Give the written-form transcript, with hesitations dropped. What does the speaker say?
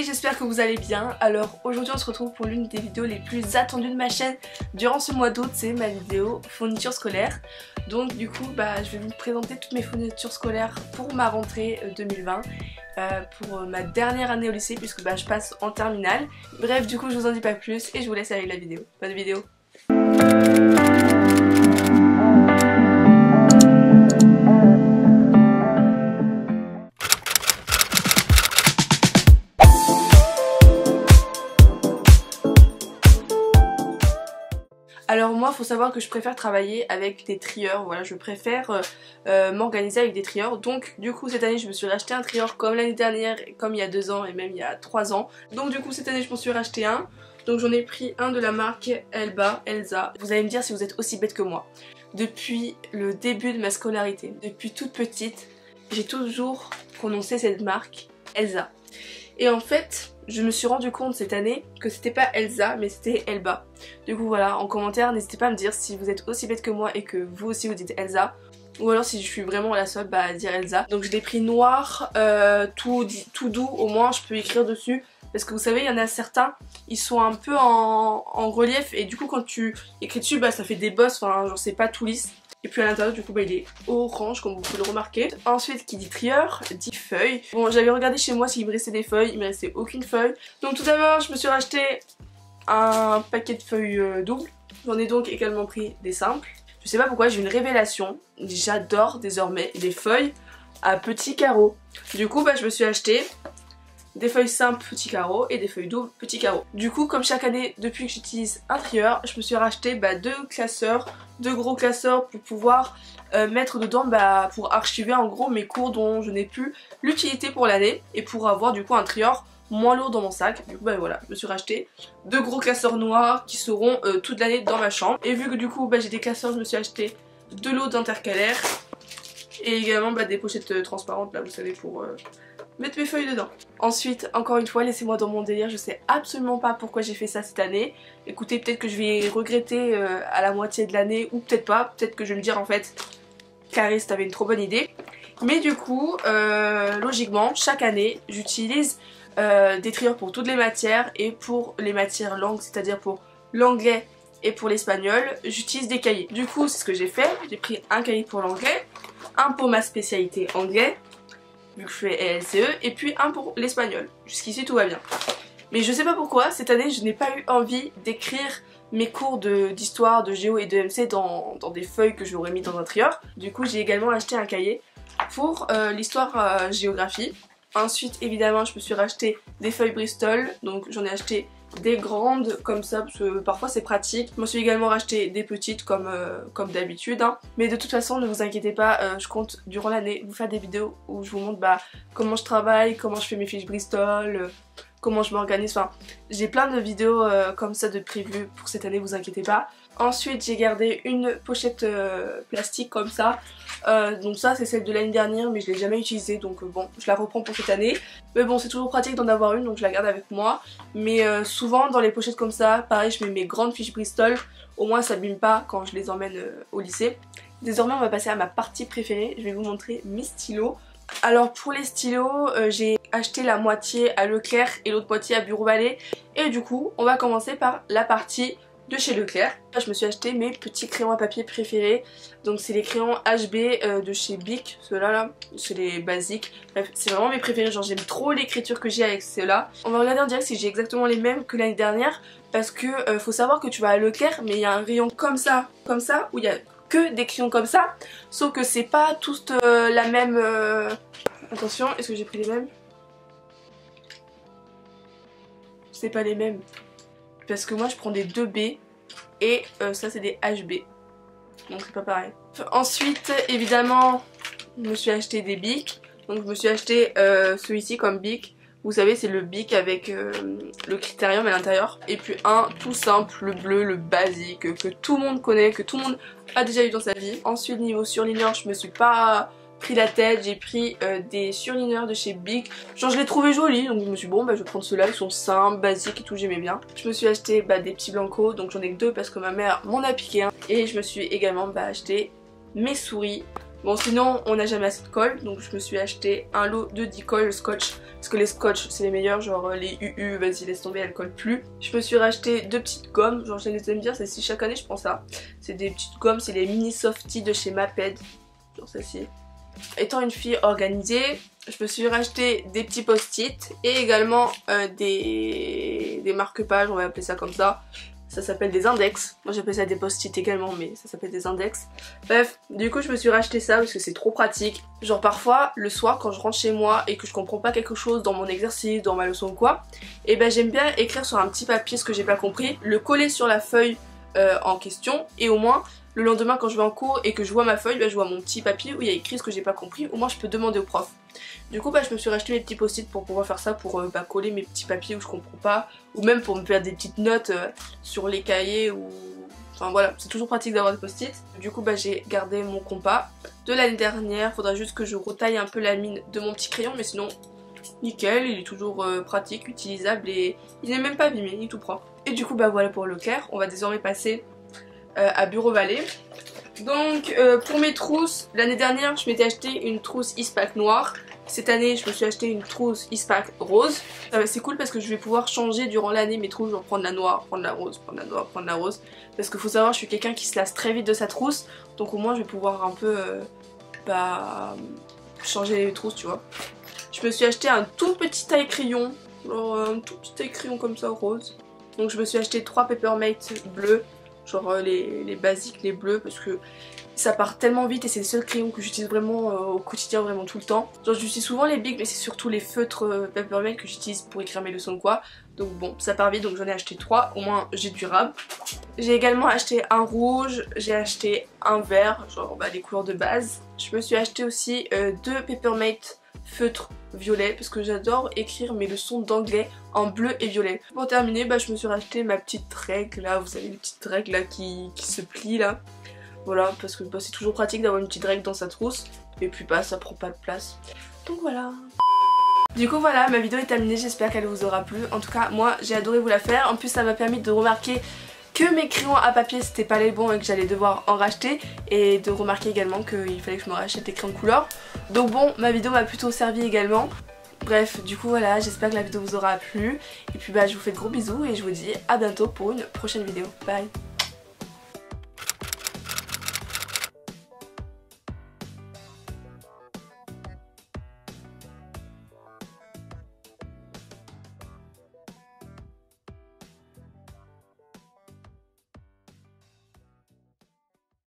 j'espère que vous allez bien. Alors aujourd'hui on se retrouve pour l'une des vidéos les plus attendues de ma chaîne durant ce mois d'août, c'est ma vidéo fourniture scolaire. Donc du coup je vais vous présenter toutes mes fournitures scolaires pour ma rentrée 2020. Pour ma dernière année au lycée puisque je passe en terminale. Bref, du coup je vous en dis pas plus et je vous laisse avec la vidéo. Bonne vidéo. Alors moi, faut savoir que je préfère travailler avec des trieurs, voilà, je préfère m'organiser avec des trieurs. Donc du coup cette année je me suis racheté un trieur comme l'année dernière, comme il y a 2 ans et même il y a 3 ans. Donc du coup cette année je m'en suis racheté un. Donc j'en ai pris un de la marque Elsa. Vous allez me dire si vous êtes aussi bête que moi. Depuis le début de ma scolarité, depuis toute petite, j'ai toujours prononcé cette marque Elsa. Et en fait, je me suis rendu compte cette année que c'était pas Elsa mais c'était Elba. Du coup voilà, en commentaire n'hésitez pas à me dire si vous êtes aussi bête que moi et que vous aussi vous dites Elsa. Ou alors si je suis vraiment la seule à dire Elsa. Donc je l'ai pris noir, tout doux, au moins je peux écrire dessus. Parce que vous savez, il y en a certains, ils sont un peu en relief et du coup quand tu écris dessus, ça fait des bosses, enfin genre c'est pas tout lisse. Et puis à l'intérieur du coup il est orange comme vous pouvez le remarquer. Ensuite qui dit trieur dit feuille. Bon j'avais regardé chez moi s'il me restait des feuilles, il me restait aucune feuille. Donc tout d'abord je me suis racheté un paquet de feuilles doubles. J'en ai donc également pris des simples. Je sais pas pourquoi j'ai une révélation, j'adore désormais les feuilles à petits carreaux. Du coup je me suis acheté des feuilles simples petits carreaux et des feuilles doubles petits carreaux. Du coup comme chaque année depuis que j'utilise un trieur, je me suis racheté deux gros classeurs pour pouvoir mettre dedans pour archiver en gros mes cours dont je n'ai plus l'utilité pour l'année et pour avoir du coup un trieur moins lourd dans mon sac. Du coup voilà, je me suis racheté deux gros classeurs noirs qui seront toute l'année dans ma chambre. Et vu que du coup j'ai des classeurs, je me suis acheté de l'eau d'intercalaire et également des pochettes transparentes là vous savez pour mettre mes feuilles dedans. Ensuite, encore une fois, laissez-moi dans mon délire, je sais absolument pas pourquoi j'ai fait ça cette année. Écoutez, peut-être que je vais regretter à la moitié de l'année, ou peut-être pas, peut-être que je vais me dire en fait, Clarisse t'avais une trop bonne idée. Mais du coup, logiquement, chaque année, j'utilise des trieurs pour toutes les matières et pour les matières langues, c'est-à-dire pour l'anglais et pour l'espagnol, j'utilise des cahiers. Du coup, c'est ce que j'ai fait, j'ai pris un cahier pour l'anglais, un pour ma spécialité anglais, vu que je fais LCE, et puis un pour l'espagnol. Jusqu'ici tout va bien. Mais je sais pas pourquoi, cette année je n'ai pas eu envie d'écrire mes cours d'histoire, de géo et de MC dans des feuilles que j'aurais mis dans un trieur. Du coup j'ai également acheté un cahier pour l'histoire géographie. Ensuite évidemment je me suis racheté des feuilles Bristol, donc j'en ai acheté des grandes comme ça parce que parfois c'est pratique. Je me suis également racheté des petites comme d'habitude hein. Mais de toute façon ne vous inquiétez pas, je compte durant l'année vous faire des vidéos où je vous montre comment je travaille, comment je fais mes fiches Bristol, comment je m'organise, enfin j'ai plein de vidéos comme ça de prévues pour cette année, vous inquiétez pas. Ensuite j'ai gardé une pochette plastique comme ça, donc ça c'est celle de l'année dernière mais je l'ai jamais utilisée donc bon je la reprends pour cette année. Mais bon c'est toujours pratique d'en avoir une donc je la garde avec moi. Mais souvent dans les pochettes comme ça, pareil je mets mes grandes fiches Bristol, au moins ça s'abîme pas quand je les emmène au lycée. Désormais on va passer à ma partie préférée, je vais vous montrer mes stylos. Alors pour les stylos, j'ai acheté la moitié à Leclerc et l'autre moitié à Bureau Vallée. Et du coup on va commencer par la partie de chez Leclerc. Là, je me suis acheté mes petits crayons à papier préférés. Donc c'est les crayons HB de chez Bic, ceux-là là, c'est les basiques. Bref, c'est vraiment mes préférés, genre j'aime trop l'écriture que j'ai avec ceux-là. On va regarder en direct si j'ai exactement les mêmes que l'année dernière. Parce que faut savoir que tu vas à Leclerc mais il y a un rayon comme ça, où il y a que des crayons comme ça. Sauf que c'est pas tous la même... Attention, est-ce que j'ai pris les mêmes? C'est pas les mêmes. Parce que moi je prends des 2B et ça c'est des HB. Donc c'est pas pareil. Ensuite évidemment je me suis acheté des bics. Donc je me suis acheté celui-ci comme bic. Vous savez c'est le bic avec le critérium à l'intérieur. Et puis un tout simple, le bleu, le basique que tout le monde connaît, que tout le monde a déjà eu dans sa vie. Ensuite niveau surligneur je me suis pas pris la tête, j'ai pris des surligneurs de chez Bic. Genre je les trouvais jolis donc je me suis dit bon je vais prendre ceux-là, ils sont simples, basiques et tout, j'aimais bien. Je me suis acheté des petits blancos, donc j'en ai que 2 parce que ma mère m'en a piqué un. Et je me suis également acheté mes souris Bon sinon on n'a jamais assez de colle, donc je me suis acheté un lot de 10 colles scotch. Parce que les scotch c'est les meilleurs, genre les UU, vas-y laisse tomber, elles collent plus. Je me suis racheté 2 petites gommes, genre je les aime bien, celles-ci chaque année je prends ça. C'est des petites gommes, c'est les mini softies de chez Maped, genre celle-ci. Étant une fille organisée, je me suis racheté des petits post-it et également des marque-pages, on va appeler ça comme ça. Ça s'appelle des index. Moi j'appelle ça des post-it également, mais ça s'appelle des index. Bref, du coup je me suis racheté ça parce que c'est trop pratique. Genre parfois, le soir quand je rentre chez moi et que je comprends pas quelque chose dans mon exercice, dans ma leçon ou quoi, et ben j'aime bien écrire sur un petit papier ce que j'ai pas compris, le coller sur la feuille en question, et au moins le lendemain quand je vais en cours et que je vois ma feuille, ben, je vois mon petit papier où il y a écrit ce que j'ai pas compris, au moins je peux demander au prof. Du coup je me suis racheté mes petits post-it pour pouvoir faire ça, pour coller mes petits papiers où je comprends pas, ou même pour me faire des petites notes sur les cahiers ou... Enfin voilà, c'est toujours pratique d'avoir des post-it. Du coup j'ai gardé mon compas de l'année dernière, faudra juste que je retaille un peu la mine de mon petit crayon, mais sinon nickel, il est toujours pratique, utilisable et il n'est même pas abîmé, il est tout propre. Et du coup voilà pour le clair, on va désormais passer à Bureau Vallée. Donc pour mes trousses, l'année dernière je m'étais acheté une trousse Eastpak noire. Cette année je me suis acheté une trousse Eastpak rose. C'est cool parce que je vais pouvoir changer durant l'année mes trousses, genre prendre la noire, prendre la rose, prendre la noire, prendre la rose. Parce qu'il faut savoir je suis quelqu'un qui se lasse très vite de sa trousse. Donc au moins je vais pouvoir un peu changer les trousses, tu vois. Je me suis acheté un tout petit taille crayon, genre un tout petit taille crayon comme ça rose. Donc je me suis acheté 3 Papermate bleus. Genre les basiques, les bleus, parce que ça part tellement vite et c'est le seul crayon que j'utilise vraiment au quotidien, vraiment tout le temps. Genre j'utilise souvent les bics, mais c'est surtout les feutres Papermate que j'utilise pour écrire mes leçons ou quoi. Donc bon, ça part vite, donc j'en ai acheté 3, au moins j'ai durable. J'ai également acheté un rouge, j'ai acheté un vert, genre les couleurs de base. Je me suis acheté aussi 2 Papermate feutre violet parce que j'adore écrire mes leçons d'anglais en bleu et violet. Pour terminer, je me suis racheté ma petite règle là, vous savez les petites règles là qui se plient là. Voilà, parce que c'est toujours pratique d'avoir une petite règle dans sa trousse et puis ça prend pas de place. Donc voilà. Du coup voilà, ma vidéo est terminée, j'espère qu'elle vous aura plu. En tout cas, moi j'ai adoré vous la faire. En plus ça m'a permis de remarquer que mes crayons à papier c'était pas les bons et que j'allais devoir en racheter, et de remarquer également qu'il fallait que je me rachète des crayons de couleur. Donc bon, ma vidéo m'a plutôt servi également. Bref, du coup voilà, j'espère que la vidéo vous aura plu. Et puis je vous fais de gros bisous et je vous dis à bientôt pour une prochaine vidéo. Bye.